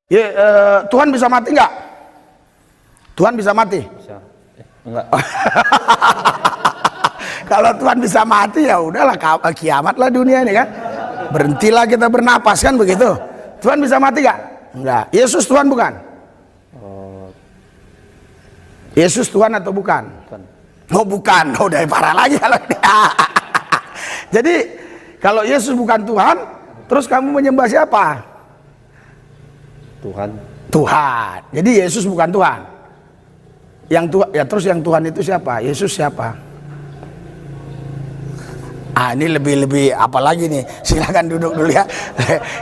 Ya, Tuhan bisa mati nggak? Tuhan bisa mati? Bisa. Enggak. Kalau Tuhan bisa mati ya udahlah, kiamatlah dunia ini kan. Berhentilah kita bernapas kan begitu. Tuhan bisa mati nggak? Enggak. Yesus Tuhan bukan? Yesus Tuhan atau bukan? Bukan. Oh bukan, oh udah parah lagi kalau jadi kalau Yesus bukan Tuhan, terus kamu menyembah siapa? Tuhan. Tuhan. Jadi Yesus bukan Tuhan. Yang Tuhan ya, terus yang Tuhan itu siapa? Yesus siapa? Ah, ini lebih apa lagi nih? Silakan duduk dulu ya.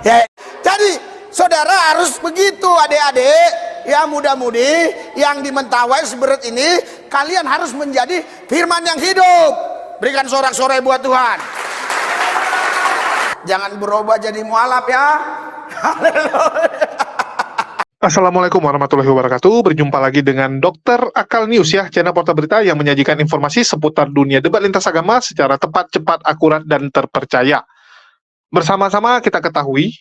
Ya, jadi saudara harus begitu, adik-adik, yang muda-mudi, yang di Mentawai Seberut ini, kalian harus menjadi firman yang hidup. Berikan sorak-sorai buat Tuhan. Jangan berubah jadi mualaf ya. Haleluya. Assalamualaikum warahmatullahi wabarakatuh. Berjumpa lagi dengan Dr. Akal News ya, channel portal berita yang menyajikan informasi seputar dunia debat lintas agama secara tepat, cepat, akurat, dan terpercaya. Bersama-sama kita ketahui,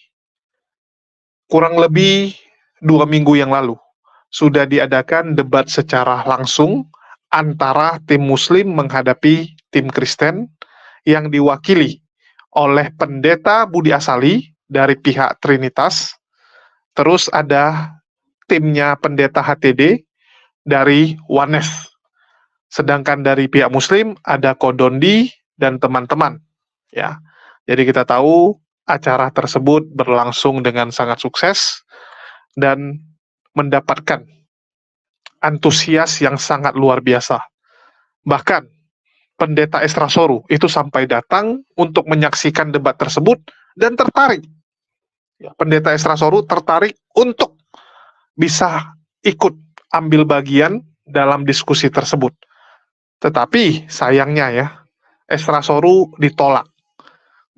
kurang lebih 2 minggu yang lalu, sudah diadakan debat secara langsung antara tim Muslim menghadapi tim Kristen yang diwakili oleh Pendeta Budi Asali dari pihak Trinitas. Terus ada timnya Pendeta HTD dari Wanes. Sedangkan dari pihak Muslim ada Kodondi dan teman-teman. Ya, jadi kita tahu acara tersebut berlangsung dengan sangat sukses dan mendapatkan antusias yang sangat luar biasa. Bahkan Pendeta Esra Soru itu sampai datang untuk menyaksikan debat tersebut dan tertarik. Pendeta Esra Soru tertarik untuk bisa ikut ambil bagian dalam diskusi tersebut. Tetapi sayangnya ya, Esra Soru ditolak.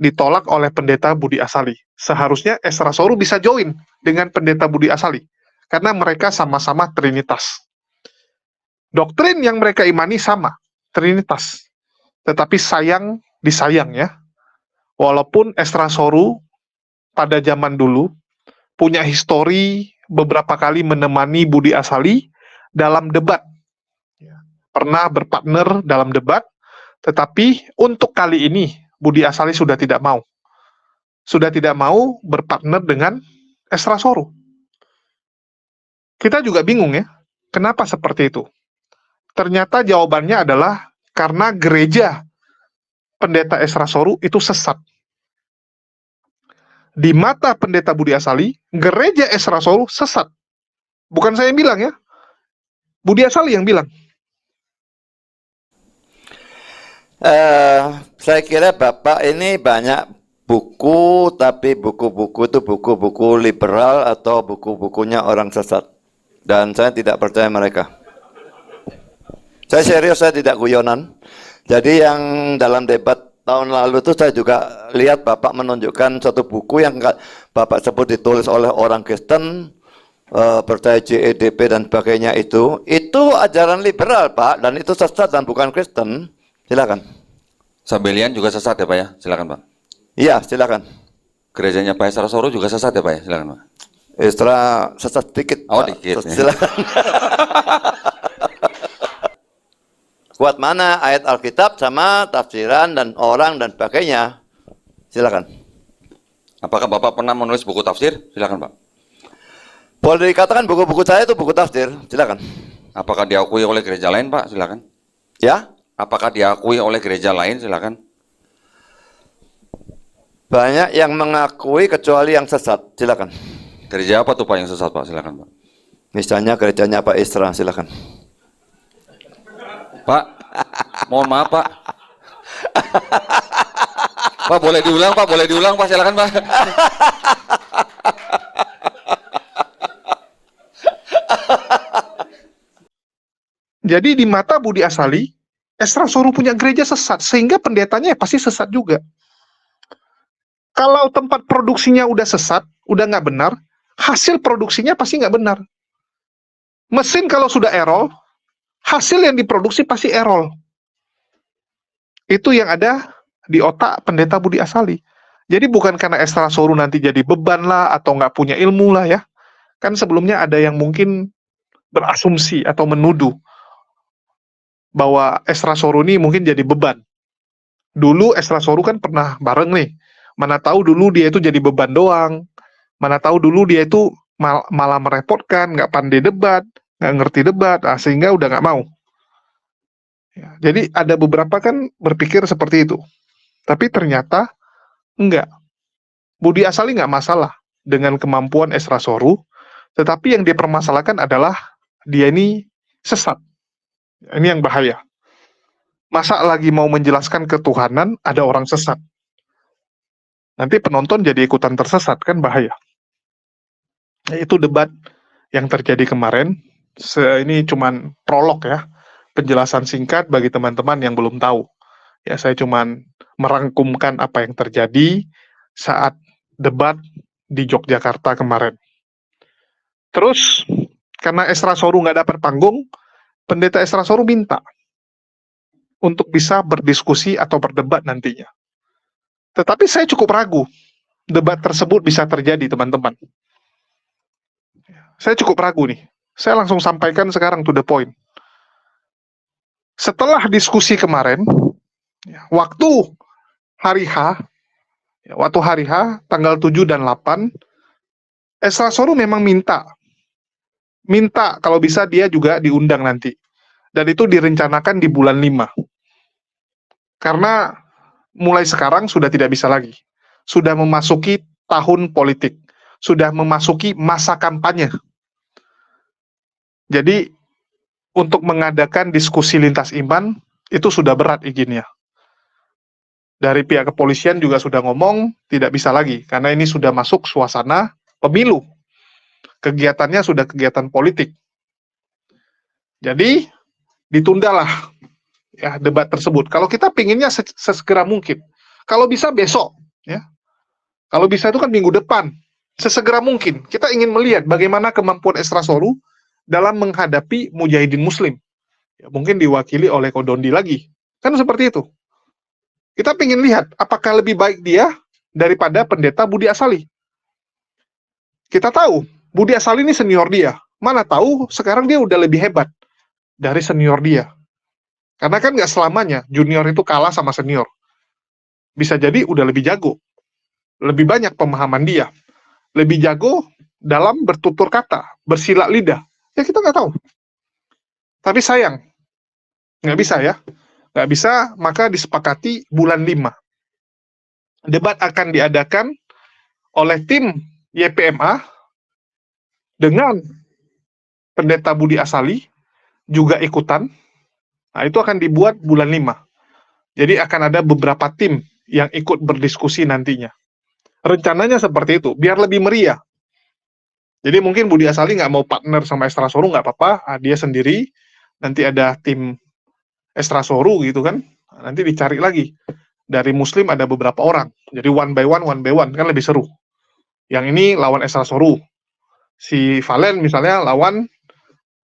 Ditolak oleh Pendeta Budi Asali. Seharusnya Esra Soru bisa join dengan Pendeta Budi Asali, karena mereka sama-sama Trinitas. Doktrin yang mereka imani sama, Trinitas. Tetapi disayang ya, walaupun Esra Soru pada zaman dulu punya histori beberapa kali menemani Budi Asali dalam debat. Pernah berpartner dalam debat, tetapi untuk kali ini Budi Asali sudah tidak mau. Sudah tidak mau berpartner dengan Esra Soru. Kita juga bingung ya, kenapa seperti itu? Ternyata jawabannya adalah karena gereja Pendeta Esra Soru itu sesat. Di mata Pendeta Budi Asali, gereja Esra Soru sesat. Bukan saya yang bilang ya, Budi Asali yang bilang. Saya kira Bapak ini banyak buku, tapi buku-buku itu buku-buku liberal atau buku-bukunya orang sesat. Dan saya tidak percaya mereka. Saya serius, saya tidak guyonan. Jadi yang dalam debat tahun lalu itu saya juga lihat Bapak menunjukkan satu buku yang Bapak sebut ditulis oleh orang Kristen, percaya JEDP dan sebagainya itu ajaran liberal Pak, dan itu sesat dan bukan Kristen. Silakan. Sabelian juga sesat ya Pak ya? Silakan Pak. Iya, silakan. Gerejanya Pak Esra Soru juga sesat ya Pak ya? Silakan Pak. Esra sesat dikit. Oh Pak. dikit. Silakan. Kuat mana ayat Alkitab sama tafsiran dan orang dan sebagainya. Silakan. Apakah Bapak pernah menulis buku tafsir? Silakan Pak. Boleh dikatakan buku-buku saya itu buku tafsir. Silakan. Apakah diakui oleh gereja lain Pak? Silakan. Ya? Apakah diakui oleh gereja lain? Silakan. Banyak yang mengakui kecuali yang sesat. Silakan. Gereja apa tuh Pak yang sesat Pak? Silakan Pak. Misalnya gerejanya Pak Esra. Silakan. Pak, mohon maaf Pak. Pak boleh diulang Pak, boleh diulang Pak, silakan Pak. Jadi di mata Budi Asali, Esra Soru punya gereja sesat, sehingga pendetanya pasti sesat juga. Kalau tempat produksinya udah sesat, udah nggak benar, hasil produksinya pasti nggak benar. Mesin kalau sudah error, hasil yang diproduksi pasti error. Itu yang ada di otak Pendeta Budi Asali. Jadi bukan karena Esra Soru nanti jadi beban lah, atau nggak punya ilmu lah ya. Kan sebelumnya ada yang mungkin berasumsi atau menuduh bahwa Esra Soru ini mungkin jadi beban. Dulu Esra Soru kan pernah bareng nih. Mana tahu dulu dia itu jadi beban doang. Mana tahu dulu dia itu malah merepotkan, nggak pandai debat, nggak ngerti debat, sehingga udah nggak mau. Ya, jadi ada beberapa kan berpikir seperti itu. Tapi ternyata enggak. Budi Asali nggak masalah dengan kemampuan Esra Soru, tetapi yang dipermasalahkan adalah dia ini sesat. Ini yang bahaya. Masa lagi mau menjelaskan ketuhanan, ada orang sesat. Nanti penonton jadi ikutan tersesat, kan bahaya. Itu debat yang terjadi kemarin. Ini cuman prolog ya, penjelasan singkat bagi teman-teman yang belum tahu. Ya, saya cuman merangkumkan apa yang terjadi saat debat di Yogyakarta kemarin. Terus, karena Esra Soru nggak dapat panggung, Pendeta Esra Soru minta untuk bisa berdiskusi atau berdebat nantinya. Tetapi saya cukup ragu debat tersebut bisa terjadi, teman-teman. Saya cukup ragu nih. Saya langsung sampaikan sekarang to the point. Setelah diskusi kemarin, waktu hari H, tanggal 7 dan 8, Esra Soru memang minta kalau bisa dia juga diundang nanti. Dan itu direncanakan di bulan 5. Karena mulai sekarang sudah tidak bisa lagi. Sudah memasuki tahun politik. Sudah memasuki masa kampanye. Jadi, untuk mengadakan diskusi lintas iman, itu sudah berat izinnya. Dari pihak kepolisian juga sudah ngomong, tidak bisa lagi, karena ini sudah masuk suasana pemilu. Kegiatannya sudah kegiatan politik. Jadi, ditundalah ya debat tersebut. Kalau kita pinginnya sesegera mungkin. Kalau bisa besok, ya. Kalau bisa itu kan minggu depan. Sesegera mungkin. Kita ingin melihat bagaimana kemampuan Esra Soru dalam menghadapi mujahidin muslim. Ya, mungkin diwakili oleh Kodondi lagi. Kan seperti itu. Kita ingin lihat apakah lebih baik dia daripada pendeta Budi Asali. Kita tahu, Budi Asali ini senior dia. Mana tahu sekarang dia udah lebih hebat dari senior dia. Karena kan nggak selamanya junior itu kalah sama senior. Bisa jadi udah lebih jago. Lebih banyak pemahaman dia. Lebih jago dalam bertutur kata, bersilat lidah. Ya kita nggak tahu. Tapi sayang, nggak bisa ya. Nggak bisa, maka disepakati bulan 5. Debat akan diadakan oleh tim YPMA dengan pendeta Budi Asali juga ikutan. Nah, itu akan dibuat bulan 5. Jadi akan ada beberapa tim yang ikut berdiskusi nantinya. Rencananya seperti itu, biar lebih meriah. Jadi mungkin Budi Asali nggak mau partner sama Esra Soru, nggak apa-apa, dia sendiri, nanti ada tim Esra Soru gitu kan, nanti dicari lagi. Dari Muslim ada beberapa orang, jadi one by one, kan lebih seru. Yang ini lawan Esra Soru, si Valen misalnya lawan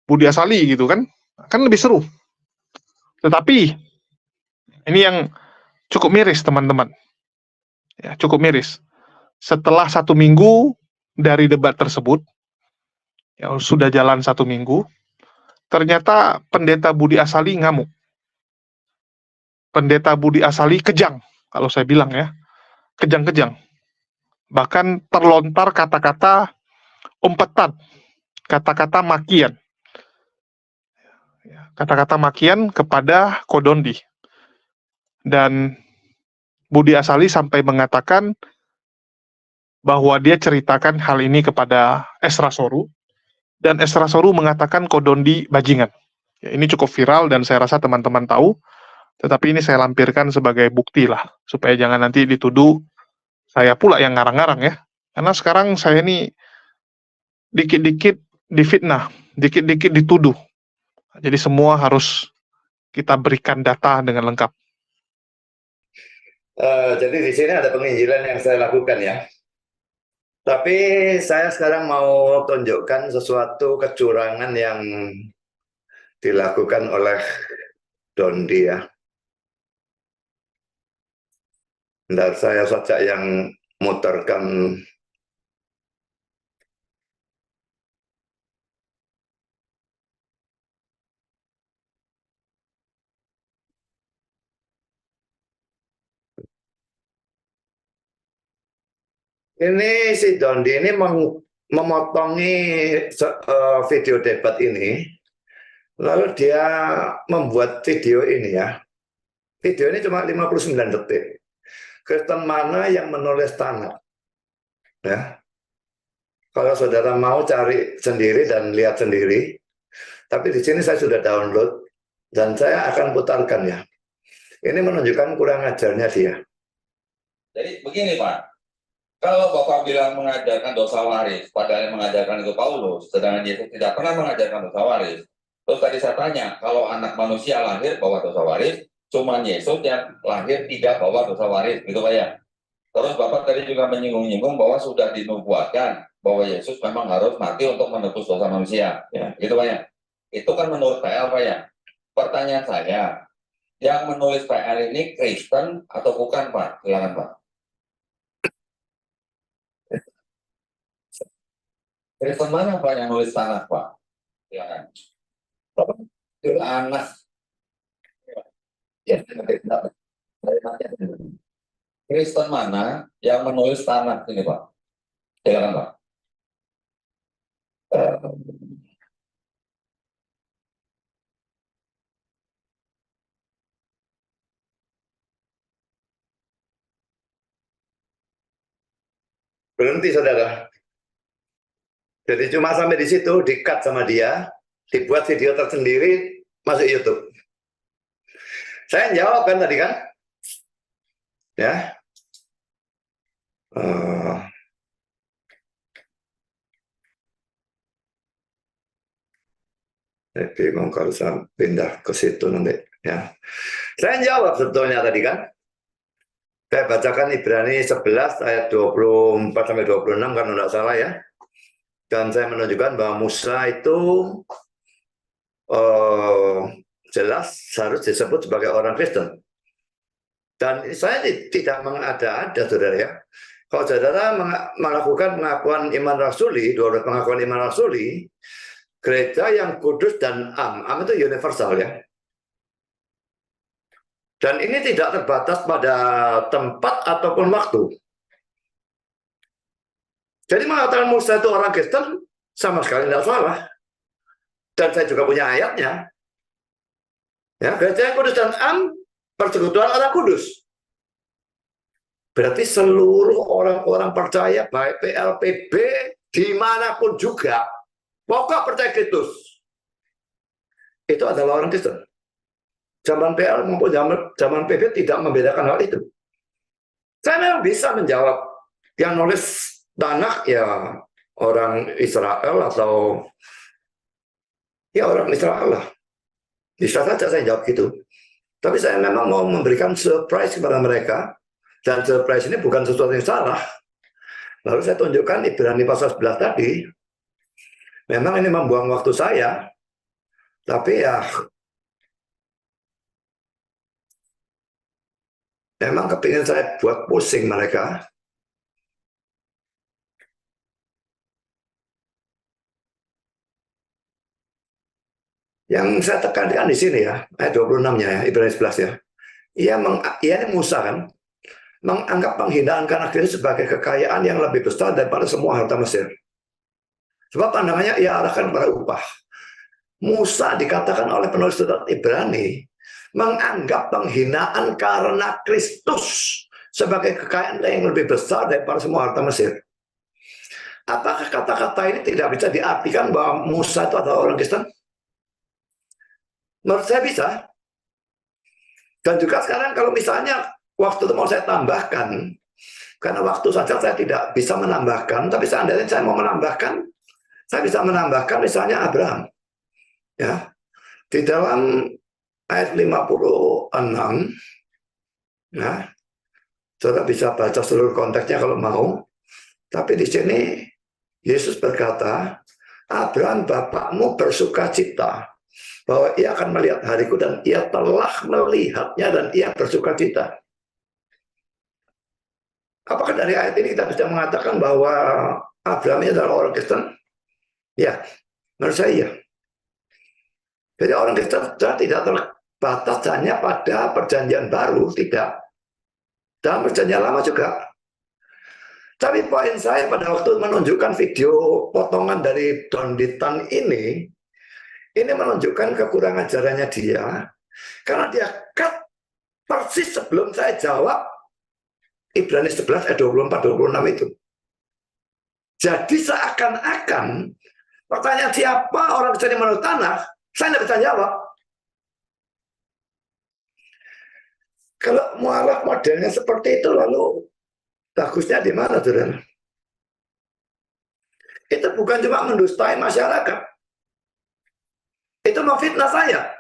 Budi Asali gitu kan lebih seru. Tetapi, ini yang cukup miris teman-teman. Ya, cukup miris. Setelah 1 minggu dari debat tersebut, ya sudah jalan 1 minggu, ternyata pendeta Budi Asali ngamuk. Pendeta Budi Asali kejang, kalau saya bilang ya, kejang-kejang. Bahkan terlontar kata-kata umpetan, kata-kata makian. Kata-kata makian kepada Kodondi. Dan Budi Asali sampai mengatakan bahwa dia ceritakan hal ini kepada Esra Soru, dan Esra Soru mengatakan Kodondi bajingan. Ya, ini cukup viral dan saya rasa teman-teman tahu, tetapi ini saya lampirkan sebagai bukti lah, supaya jangan nanti dituduh saya pula yang ngarang-ngarang ya. Karena sekarang saya ini dikit-dikit difitnah, dikit-dikit dituduh. Jadi semua harus kita berikan data dengan lengkap. Jadi di sini ada penginjilan yang saya lakukan ya. Tapi saya sekarang mau tunjukkan sesuatu kecurangan yang dilakukan oleh Dondi ya. Bentar, saya saja yang muterkan Ini si Dondi ini memotongi video debat ini, lalu dia membuat video ini ya. Video ini cuma 59 detik. Kristen mana yang menulis tanah? Ya. Kalau saudara mau cari sendiri dan lihat sendiri, tapi di sini saya sudah download dan saya akan putarkan ya. Ini menunjukkan kurang ajarnya dia. Jadi begini Pak, kalau Bapak bilang mengajarkan dosa waris, padahal yang mengajarkan itu Paulus, sedangkan Yesus tidak pernah mengajarkan dosa waris. Terus tadi saya tanya, kalau anak manusia lahir bawa dosa waris, cuman Yesus yang lahir tidak bawa dosa waris, gitu Pak ya. Terus Bapak tadi juga menyinggung-nyinggung bahwa sudah dinubuatkan bahwa Yesus memang harus mati untuk menebus dosa manusia, ya, gitu Pak ya. Itu kan menurut PL Pak ya. Pertanyaan saya, yang menulis PL ini Kristen atau bukan Pak? Silakan Pak. Kristen mana Pak yang nulis tanah Pak? Silakan. Anak. Ya, Kristen mana yang menulis tanah ini Pak? Silakan Pak. Berhenti saudara. Jadi cuma sampai di situ, di-cut sama dia, dibuat video tersendiri, masuk YouTube. Saya jawab kan tadi kan? Ya. Saya bingung kalau saya pindah ke situ nanti. Ya. Saya jawab sebetulnya tadi kan. Saya bacakan Ibrani 11 ayat 24-26 kan tidak salah ya. Dan saya menunjukkan bahwa Musa itu jelas harus disebut sebagai orang Kristen. Dan saya tidak mengada-ada saudara ya. Kalau saudara melakukan pengakuan iman rasuli, 12 pengakuan iman rasuli, gereja yang kudus dan am itu universal ya. Dan ini tidak terbatas pada tempat ataupun waktu. Jadi mengatakan Musa itu orang Kristen sama sekali tidak salah. Dan saya juga punya ayatnya. Ya, gereja yang kudus dan am, persekutuan orang kudus. Berarti seluruh orang-orang percaya, baik PLPB, dimanapun juga, pokok percaya Kristus, itu adalah orang Kristen. Zaman PL maupun zaman PB tidak membedakan hal itu. Saya memang bisa menjawab yang nulis tanah ya orang Israel atau ya orang Israel lah. Bisa saja saya jawab gitu. Tapi saya memang mau memberikan surprise kepada mereka. Dan surprise ini bukan sesuatu yang salah. Lalu saya tunjukkan Ibrani pasal 11 tadi. Memang ini membuang waktu saya. Tapi ya memang kepingin saya buat pusing mereka. Yang saya tekankan di sini ya, ayat 26-nya ya, Ibrani 11 ya. Ia ini Musa kan, menganggap penghinaan karena Kristus sebagai kekayaan yang lebih besar daripada semua harta Mesir. Sebab pandangannya ia arahkan pada upah. Musa dikatakan oleh penulis surat Ibrani menganggap penghinaan karena Kristus sebagai kekayaan yang lebih besar daripada semua harta Mesir. Apakah kata-kata ini tidak bisa diartikan bahwa Musa itu adalah orang Kristen? Menurut saya bisa. Dan juga sekarang kalau misalnya waktu itu mau saya tambahkan, karena waktu saja saya tidak bisa menambahkan, tapi seandainya saya mau menambahkan, saya bisa menambahkan misalnya Abraham. Ya, di dalam ayat 56, nah, saudara bisa baca seluruh konteksnya kalau mau. Tapi di sini Yesus berkata, Abraham bapakmu bersuka cita bahwa ia akan melihat hariku dan ia telah melihatnya dan ia bersuka cita. Apakah dari ayat ini kita bisa mengatakan bahwa Abraham ini adalah orang Kristen? Ya, menurut saya iya. Jadi orang Kristen tidak terbatas hanya pada perjanjian baru, tidak. Dalam perjanjian lama juga. Tapi poin saya pada waktu menunjukkan video potongan dari Don Ditan ini menunjukkan kekurangan ajarannya dia, karena dia cut persis sebelum saya jawab Ibrani 11 ayat 24-26 itu. Jadi seakan-akan pertanyaan siapa orang Kristen yang menurut tanah, saya tidak bisa jawab. Kalau mualaf modelnya seperti itu, lalu bagusnya di mana, saudara? Itu bukan cuma mendustai masyarakat. Itu memfitnah saya.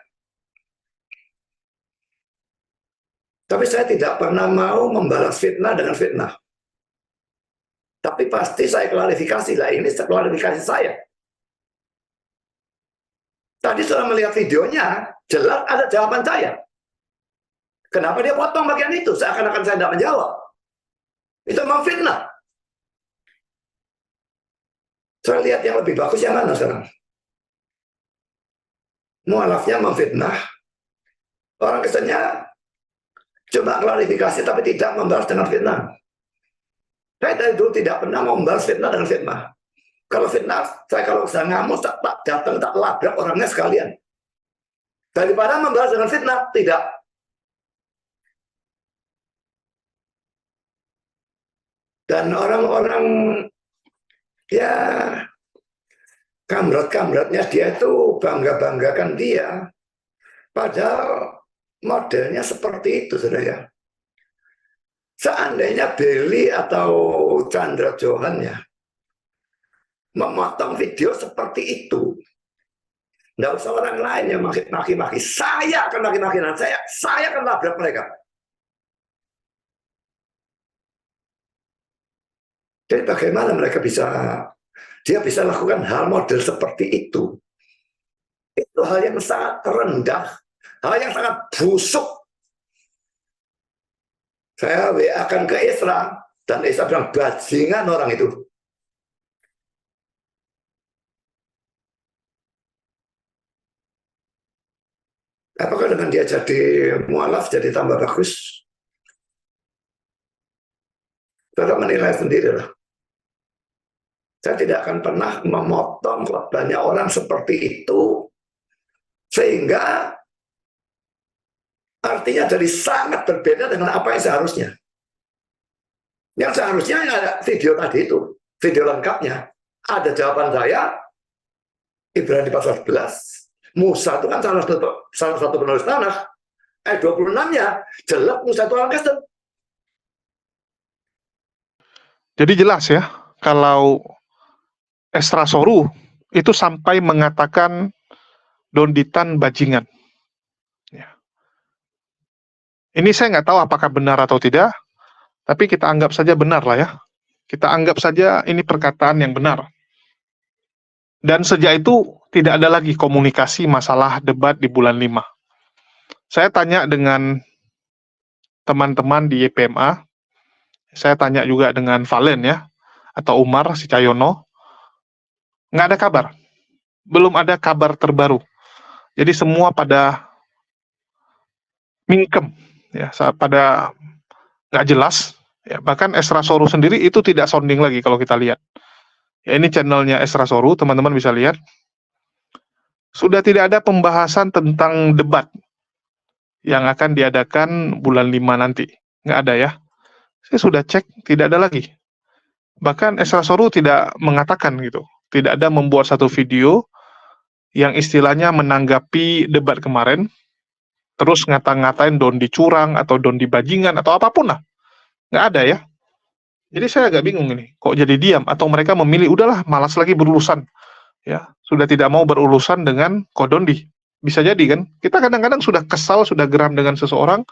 Tapi saya tidak pernah mau membalas fitnah dengan fitnah. Tapi pasti saya klarifikasi lah, ini klarifikasi saya. Tadi setelah melihat videonya, jelas ada jawaban saya. Kenapa dia potong bagian itu? Seakan-akan saya tidak menjawab. Itu memfitnah. Saya lihat yang lebih bagus yang mana sekarang? Mualafnya memfitnah. Orang Kristennya coba klarifikasi tapi tidak membalas dengan fitnah. Saya dari dulu tidak pernah membalas fitnah dengan fitnah. Kalau fitnah, kalau saya ngamuk, tak datang, tak labrak orangnya sekalian. Daripada membalas dengan fitnah, tidak. Dan orang-orang, ya, kamrat-kamratnya dia itu bangga-banggakan dia. Padahal modelnya seperti itu, saudara ya. Seandainya Belly atau Chandra Johan ya memotong video seperti itu, nggak usah orang lain yang maki-maki. Saya akan maki-maki, saya akan labrak mereka. Jadi bagaimana mereka dia bisa lakukan hal model seperti itu? Itu hal yang sangat rendah, hal yang sangat busuk. Saya WA akan ke Isra, dan Isra bilang, bajingan orang itu. Apakah dengan dia jadi mualaf, jadi tambah bagus? Saudara menilai sendiri lah. Saya tidak akan pernah memotong banyak orang seperti itu, sehingga artinya jadi sangat berbeda dengan apa yang seharusnya. Yang seharusnya ada video tadi itu, video lengkapnya. Ada jawaban saya, Ibrani pasal 11. Musa itu kan salah satu penulis tanah. Ayat 26-nya, jelas Musa itu orang Kristen. Jadi jelas ya, kalau Esra Soru itu sampai mengatakan Don Ditan bajingan. Ya. Ini saya nggak tahu apakah benar atau tidak, tapi kita anggap saja benar lah ya. Kita anggap saja ini perkataan yang benar. Dan sejak itu tidak ada lagi komunikasi masalah debat di bulan 5. Saya tanya dengan teman-teman di YPMA, saya tanya juga dengan Valen ya, atau Umar si Cahyono, nggak ada kabar. Belum ada kabar terbaru. Jadi semua pada mingkem, ya, pada nggak jelas. Ya, bahkan Esra Soru sendiri itu tidak sounding lagi kalau kita lihat. Ya, ini channelnya Esra Soru, teman-teman bisa lihat. Sudah tidak ada pembahasan tentang debat yang akan diadakan bulan 5 nanti. Nggak ada ya. Saya sudah cek, tidak ada lagi. Bahkan Esra Soru tidak mengatakan gitu. Tidak ada membuat satu video yang istilahnya menanggapi debat kemarin, terus ngata-ngatain Don dicurang, atau Don dibajingan, atau apapun lah. Nggak ada ya. Jadi saya agak bingung ini, kok jadi diam, atau mereka memilih, udahlah, malas lagi berurusan. Ya, sudah tidak mau berurusan dengan Kodondi. Bisa jadi kan, kita kadang-kadang sudah kesal, sudah geram dengan seseorang,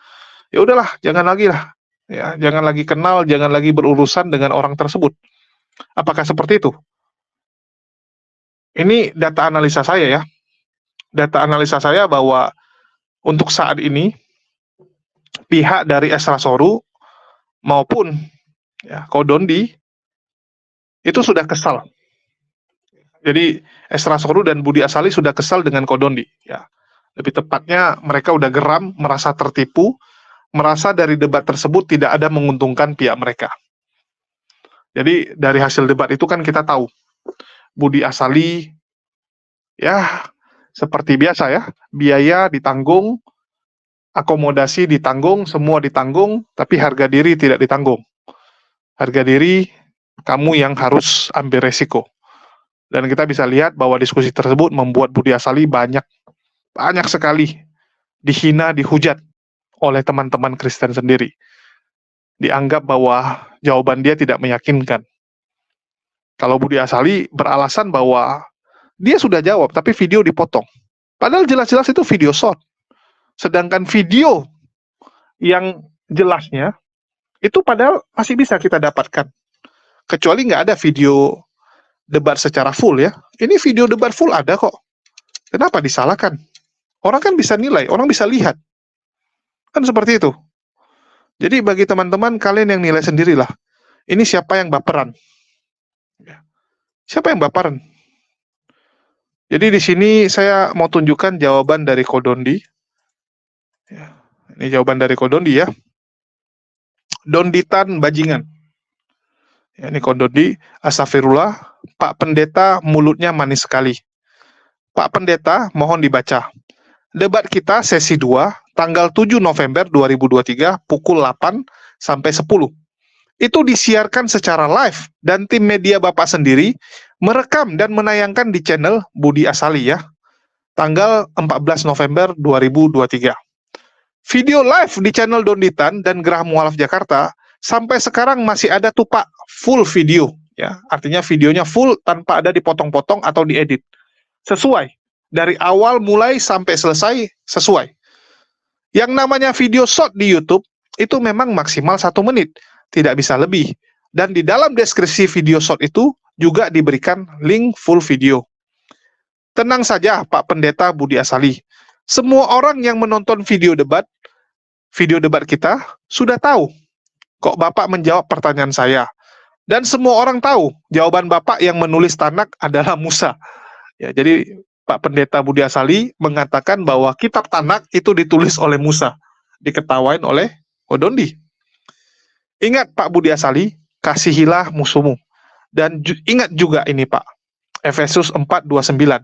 ya udahlah, jangan lagi lah. Ya, jangan lagi kenal, jangan lagi berurusan dengan orang tersebut. Apakah seperti itu? Ini data analisa saya ya. Data analisa saya bahwa untuk saat ini, pihak dari Esra Soru maupun ya, Kodondi itu sudah kesal. Jadi Esra Soru dan Budi Asali sudah kesal dengan Kodondi. Ya, lebih tepatnya mereka udah geram, merasa tertipu, merasa dari debat tersebut tidak ada menguntungkan pihak mereka. Jadi dari hasil debat itu kan kita tahu Budi Asali ya seperti biasa ya, biaya ditanggung, akomodasi ditanggung, semua ditanggung, tapi harga diri tidak ditanggung. Harga diri kamu yang harus ambil resiko. Dan kita bisa lihat bahwa diskusi tersebut membuat Budi Asali banyak sekali dihina, dihujat oleh teman-teman Kristen sendiri. Dianggap bahwa jawaban dia tidak meyakinkan. Kalau Budi Asali beralasan bahwa dia sudah jawab, tapi video dipotong. Padahal jelas-jelas itu video short. Sedangkan video yang jelasnya, itu padahal masih bisa kita dapatkan. Kecuali nggak ada video debat secara full ya. Ini video debat full ada kok. Kenapa disalahkan? Orang kan bisa nilai, orang bisa lihat. Kan seperti itu. Jadi bagi teman-teman, kalian yang nilai sendirilah. Ini siapa yang baperan? Siapa yang baperan? Jadi di sini saya mau tunjukkan jawaban dari Kodondi. Ya, ini jawaban dari Kodondi ya. Donditan bajingan. Ya, ini Kodondi, astagfirullah, Pak Pendeta mulutnya manis sekali. Pak Pendeta, mohon dibaca. Debat kita sesi 2, tanggal 7 November 2023, pukul 8 sampai 10. Itu disiarkan secara live, dan tim media Bapak sendiri merekam dan menayangkan di channel Budi Asali ya, tanggal 14 November 2023. Video live di channel Donditan dan Gerah Mualaf Jakarta, sampai sekarang masih ada tuh Pak, full video. Ya, artinya videonya full tanpa ada dipotong-potong atau diedit. Sesuai. Dari awal mulai sampai selesai, sesuai. Yang namanya video short di YouTube, itu memang maksimal 1 menit. Tidak bisa lebih. Dan di dalam deskripsi video short itu, juga diberikan link full video. Tenang saja Pak Pendeta Budi Asali. Semua orang yang menonton video debat kita, sudah tahu kok Bapak menjawab pertanyaan saya. Dan semua orang tahu, jawaban Bapak yang menulis Tanak adalah Musa. Ya, jadi Pak Pendeta Budi Asali mengatakan bahwa kitab Tanak itu ditulis oleh Musa. Diketawain oleh Kodondi. Ingat Pak Budi Asali, kasihilah musuhmu. Dan ingat juga ini Pak, Efesus 4:29.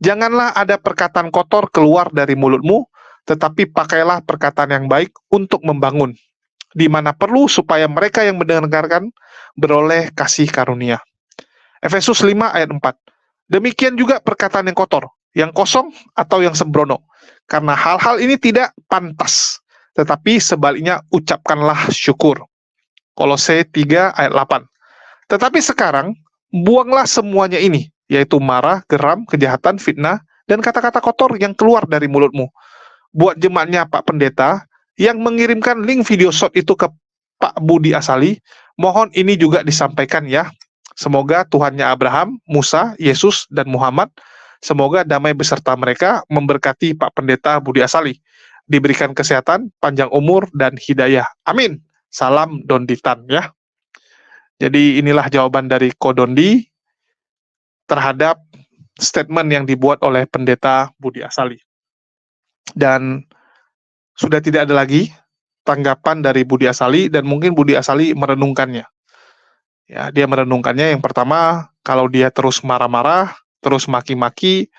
Janganlah ada perkataan kotor keluar dari mulutmu, tetapi pakailah perkataan yang baik untuk membangun, di mana perlu supaya mereka yang mendengarkan beroleh kasih karunia. Efesus 5 ayat 4. Demikian juga perkataan yang kotor, yang kosong atau yang sembrono, karena hal-hal ini tidak pantas, tetapi sebaliknya ucapkanlah syukur. Kolose 3 ayat 8. Tetapi sekarang, buanglah semuanya ini, yaitu marah, geram, kejahatan, fitnah, dan kata-kata kotor yang keluar dari mulutmu. Buat jemaatnya Pak Pendeta, yang mengirimkan link video short itu ke Pak Budi Asali, mohon ini juga disampaikan ya. Semoga Tuhannya Abraham, Musa, Yesus, dan Muhammad, semoga damai beserta mereka memberkati Pak Pendeta Budi Asali. Diberikan kesehatan, panjang umur, dan hidayah. Amin. Salam Donditan ya. Jadi inilah jawaban dari Kodondi terhadap statement yang dibuat oleh Pendeta Budi Asali. Dan sudah tidak ada lagi tanggapan dari Budi Asali, dan mungkin Budi Asali merenungkannya. Ya, dia merenungkannya. Yang pertama, kalau dia terus marah-marah, terus maki-maki,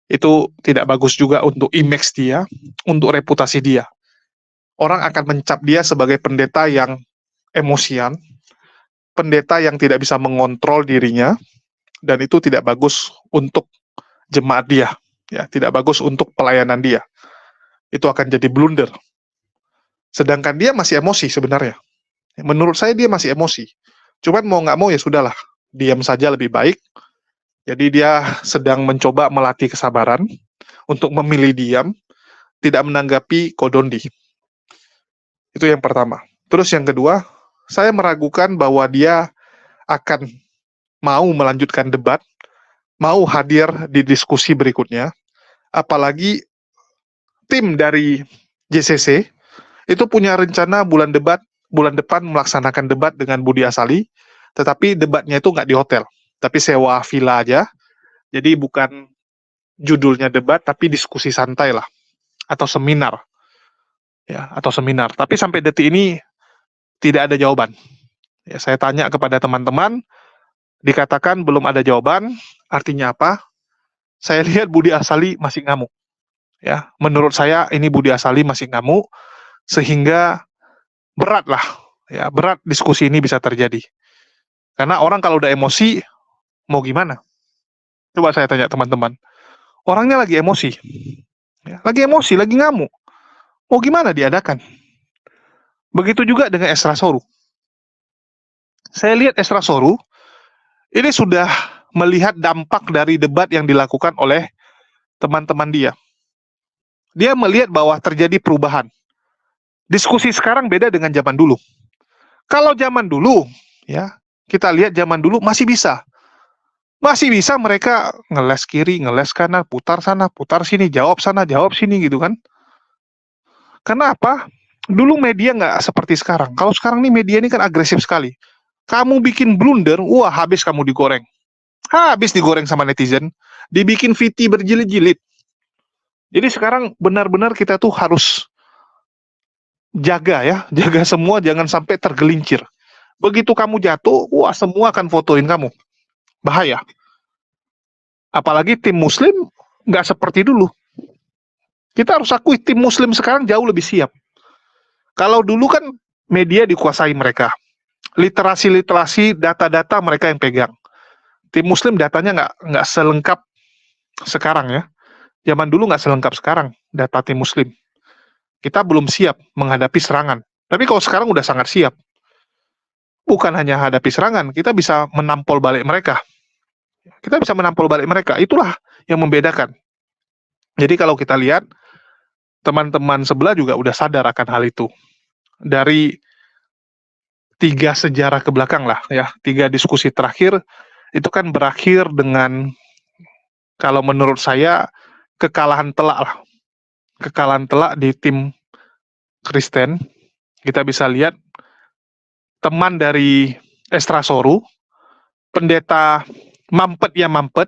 itu tidak bagus juga untuk image dia, untuk reputasi dia. Orang akan mencap dia sebagai pendeta yang emosian, pendeta yang tidak bisa mengontrol dirinya, dan itu tidak bagus untuk jemaat dia, ya, tidak bagus untuk pelayanan dia. Itu akan jadi blunder. Sedangkan dia masih emosi sebenarnya. Menurut saya dia masih emosi. Cuman mau nggak mau ya sudahlah, diam saja lebih baik. Jadi dia sedang mencoba melatih kesabaran untuk memilih diam, tidak menanggapi Kodondi. Itu yang pertama. Terus yang kedua, saya meragukan bahwa dia akan mau melanjutkan debat, mau hadir di diskusi berikutnya, apalagi tim dari JCC itu punya rencana bulan depan melaksanakan debat dengan Budi Asali, tetapi debatnya itu nggak di hotel, tapi sewa villa aja. Jadi bukan judulnya debat, tapi diskusi santai lah, atau seminar, ya, atau seminar. Tapi sampai detik ini tidak ada jawaban. Ya, saya tanya kepada teman-teman, dikatakan belum ada jawaban, artinya apa? Saya lihat Budi Asali masih ngamuk. Ya, menurut saya ini Budi Asali masih ngamuk, sehingga berat lah, ya berat diskusi ini bisa terjadi. Karena orang kalau udah emosi, mau gimana? Coba saya tanya teman-teman, orangnya lagi emosi, ya, lagi ngamuk, mau gimana diadakan? Begitu juga dengan Esra Soru. Saya lihat Esra Soru ini sudah melihat dampak dari debat yang dilakukan oleh teman-teman dia. Dia melihat bahwa terjadi perubahan. Diskusi sekarang beda dengan zaman dulu. Kalau zaman dulu, ya, kita lihat zaman dulu masih bisa. Masih bisa mereka ngeles kiri, ngeles kanan, putar sana, putar sini, jawab sana, jawab sini gitu kan. Kenapa? Dulu media nggak seperti sekarang. Kalau sekarang nih media ini kan agresif sekali. Kamu bikin blunder, wah habis kamu digoreng. Habis digoreng sama netizen, dibikin VT berjilid-jilid. Jadi sekarang benar-benar kita tuh harus jaga ya, jaga semua jangan sampai tergelincir. Begitu kamu jatuh, wah semua akan fotoin kamu. Bahaya. Apalagi tim muslim nggak seperti dulu. Kita harus akui tim muslim sekarang jauh lebih siap. Kalau dulu kan media dikuasai mereka. Literasi, data-data mereka yang pegang. Tim muslim datanya nggak selengkap sekarang ya. Zaman dulu nggak selengkap sekarang data tim muslim. Kita belum siap menghadapi serangan. Tapi kalau sekarang udah sangat siap. Bukan hanya hadapi serangan, kita bisa menampol balik mereka. Kita bisa menampol balik mereka. Itulah yang membedakan. Jadi kalau kita lihat, teman-teman sebelah juga udah sadar akan hal itu. Dari 3 sejarah ke belakang lah ya, 3 diskusi terakhir, itu kan berakhir dengan, kalau menurut saya, kekalahan telak lah. Kekalahan telak di tim Kristen. Kita bisa lihat teman dari Esra Soru, pendeta mampet ya mampet,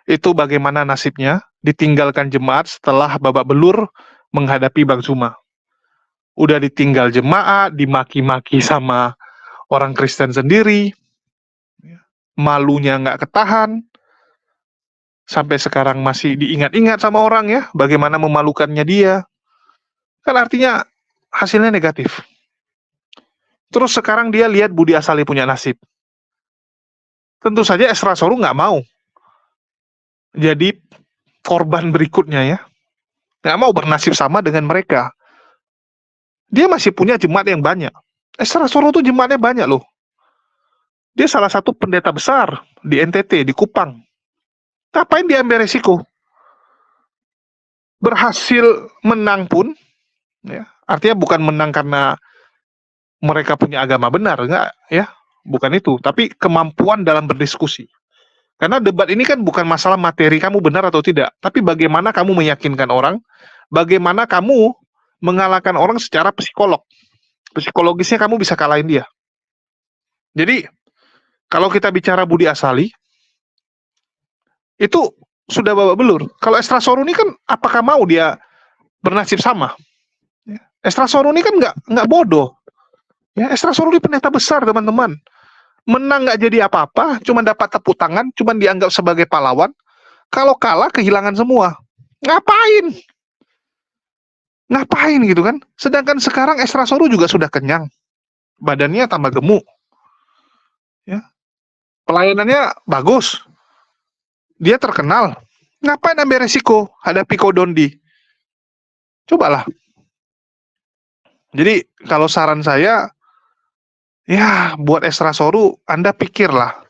itu bagaimana nasibnya, ditinggalkan jemaat setelah babak belur menghadapi Bang Zuma. Udah ditinggal jemaat, dimaki-maki sama orang Kristen sendiri, malunya nggak ketahan, sampai sekarang masih diingat-ingat sama orang ya, bagaimana memalukannya dia. Kan artinya hasilnya negatif. Terus sekarang dia lihat Budi Asali punya nasib. Tentu saja Esra Soru nggak mau jadi korban berikutnya ya. Nggak mau bernasib sama dengan mereka. Dia masih punya jemaat yang banyak. Esra Soru tuh jemaatnya banyak loh. Dia salah satu pendeta besar di NTT, di Kupang. Ngapain dia ambil resiko? Berhasil menang pun, ya, artinya bukan menang karena mereka punya agama benar, enggak ya, bukan itu, tapi kemampuan dalam berdiskusi. Karena debat ini kan bukan masalah materi kamu benar atau tidak, tapi bagaimana kamu meyakinkan orang, bagaimana kamu mengalahkan orang secara psikologisnya kamu bisa kalahin dia. Jadi kalau kita bicara Budi Asali, itu sudah babak belur. Kalau Esra Soru ini kan apakah mau dia bernasib sama? Esra Soru ini kan nggak bodoh. Ya, Esra Soru ini pendeta besar teman-teman. Menang nggak jadi apa-apa, cuma dapat tepuk tangan, cuma dianggap sebagai pahlawan. Kalau kalah kehilangan semua. Ngapain? Ngapain gitu kan? Sedangkan sekarang Esra Soru juga sudah kenyang. Badannya tambah gemuk. Ya. Pelayanannya bagus. Dia terkenal. Ngapain ambil resiko hadapi Kodondi? Cobalah. Jadi kalau saran saya, ya buat Esra Soru, Anda pikirlah.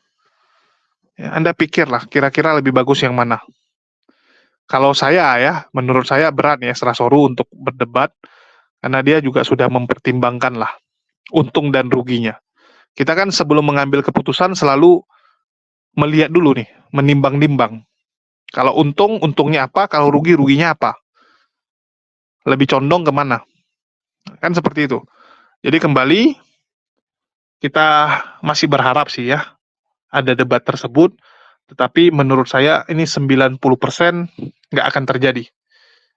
Ya, Anda pikirlah, kira-kira lebih bagus yang mana. Kalau saya ya, menurut saya berat nih Esra Soru untuk berdebat, karena dia juga sudah mempertimbangkan lah untung dan ruginya. Kita kan sebelum mengambil keputusan selalu melihat dulu nih, menimbang-nimbang. Kalau untung, untungnya apa, kalau rugi, ruginya apa. Lebih condong kemana. Kan seperti itu. Jadi kembali, kita masih berharap sih ya, ada debat tersebut, tetapi menurut saya ini 90% nggak akan terjadi.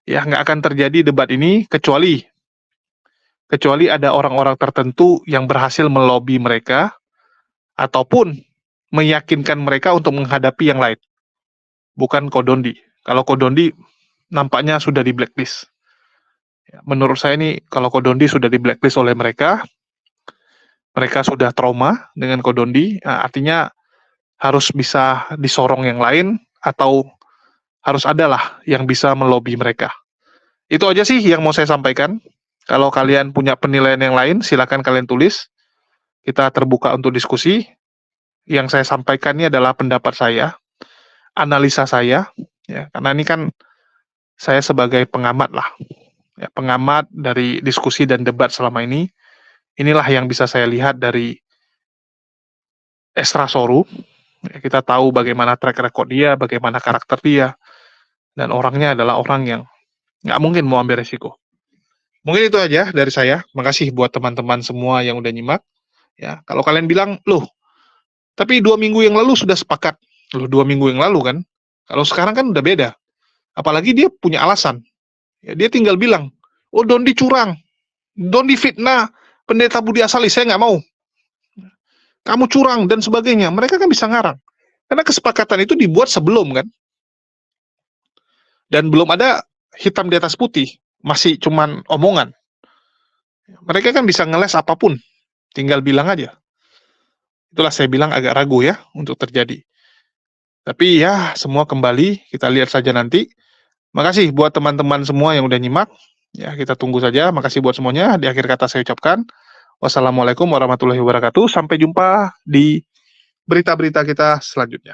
Ya, nggak akan terjadi debat ini, kecuali kecuali ada orang-orang tertentu yang berhasil melobi mereka ataupun meyakinkan mereka untuk menghadapi yang lain. Bukan Kodondi. Kalau Kodondi nampaknya sudah di blacklist. Ya, menurut saya ini kalau Kodondi sudah di blacklist oleh mereka sudah trauma dengan Kodondi, artinya harus bisa disorong yang lain atau harus adalah yang bisa melobi mereka. Itu aja sih yang mau saya sampaikan. Kalau kalian punya penilaian yang lain, silakan kalian tulis. Kita terbuka untuk diskusi. Yang saya sampaikan ini adalah pendapat saya, analisa saya, ya, karena ini kan saya sebagai pengamat lah, ya, pengamat dari diskusi dan debat selama ini. Inilah yang bisa saya lihat dari Esra Soru. Ya, kita tahu bagaimana track record dia, bagaimana karakter dia, dan orangnya adalah orang yang nggak mungkin mau ambil resiko. Mungkin itu aja dari saya. Makasih buat teman-teman semua yang udah nyimak. Ya, kalau kalian bilang, loh, tapi 2 minggu yang lalu sudah sepakat. Loh, 2 minggu yang lalu kan? Kalau sekarang kan udah beda. Apalagi dia punya alasan. Ya, dia tinggal bilang, oh Dondi curang, Dondi fitnah, pendeta Budi Asali, saya nggak mau. Kamu curang, dan sebagainya. Mereka kan bisa ngarang. Karena kesepakatan itu dibuat sebelum kan. Dan belum ada hitam di atas putih. Masih cuman omongan. Mereka kan bisa ngeles apapun. Tinggal bilang aja. Itulah saya bilang agak ragu ya untuk terjadi. Tapi ya semua kembali, kita lihat saja nanti. Makasih buat teman-teman semua yang udah nyimak. Ya, kita tunggu saja. Makasih buat semuanya. Di akhir kata saya ucapkan wassalamualaikum warahmatullahi wabarakatuh. Sampai jumpa di berita-berita kita selanjutnya.